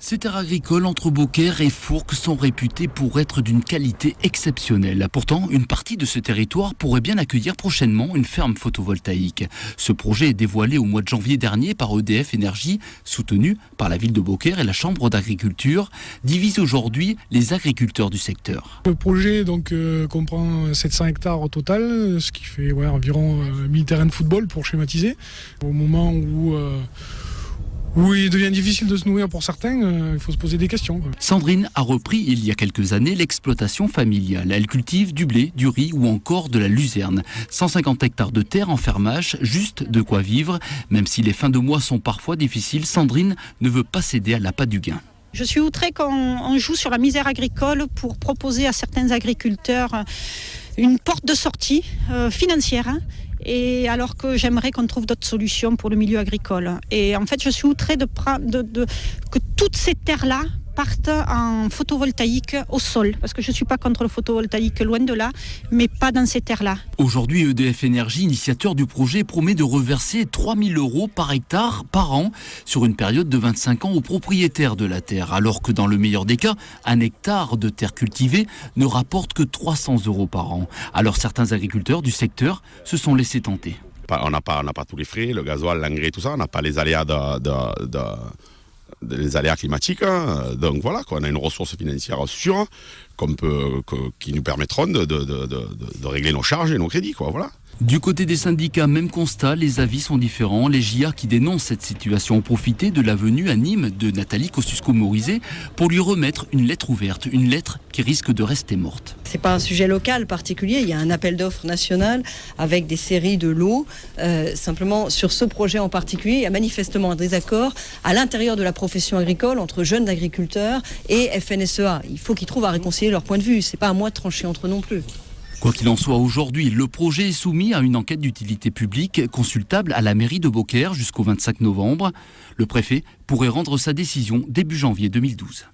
Ces terres agricoles entre Beaucaire et Fourques sont réputées pour être d'une qualité exceptionnelle. Pourtant, une partie de ce territoire pourrait bien accueillir prochainement une ferme photovoltaïque. Ce projet est dévoilé au mois de janvier dernier par EDF Énergie, soutenu par la ville de Beaucaire et la Chambre d'agriculture, divise aujourd'hui les agriculteurs du secteur. Le projet comprend 700 hectares au total, ce qui fait environ 1000 terrains de football pour schématiser. Au moment où il devient difficile de se nourrir pour certains, il faut se poser des questions. Sandrine a repris il y a quelques années l'exploitation familiale. Elle cultive du blé, du riz ou encore de la luzerne. 150 hectares de terre en fermage, juste de quoi vivre. Même si les fins de mois sont parfois difficiles, Sandrine ne veut pas céder à l'appât du gain. Je suis outrée qu'on joue sur la misère agricole pour proposer à certains agriculteurs une porte de sortie financière. Et alors que j'aimerais qu'on trouve d'autres solutions pour le milieu agricole. Et en fait, je suis outrée que toutes ces terres-là partent en photovoltaïque au sol. Parce que je ne suis pas contre le photovoltaïque, loin de là, mais pas dans ces terres-là. Aujourd'hui, EDF Énergie, initiateur du projet, promet de reverser 3 000 € par hectare par an sur une période de 25 ans aux propriétaires de la terre. Alors que dans le meilleur des cas, un hectare de terre cultivée ne rapporte que 300 € par an. Alors certains agriculteurs du secteur se sont laissés tenter. On n'a pas tous les frais, le gasoil, l'engrais, tout ça. On n'a pas les aléas les aléas climatiques, donc voilà, on a une ressource financière sûre qui nous permettront de régler nos charges et nos crédits, voilà. Du côté des syndicats, même constat, les avis sont différents. Les JA qui dénoncent cette situation ont profité de la venue à Nîmes de Nathalie Kosciusko-Morizet pour lui remettre une lettre ouverte, une lettre qui risque de rester morte. C'est pas un sujet local particulier, il y a un appel d'offres national avec des séries de lots. Simplement, sur ce projet en particulier, il y a manifestement un désaccord à l'intérieur de la profession agricole entre jeunes agriculteurs et FNSEA. Il faut qu'ils trouvent à réconcilier leur point de vue, c'est pas à moi de trancher entre eux non plus. Quoi qu'il en soit, aujourd'hui, le projet est soumis à une enquête d'utilité publique consultable à la mairie de Beaucaire jusqu'au 25 novembre. Le préfet pourrait rendre sa décision début janvier 2012.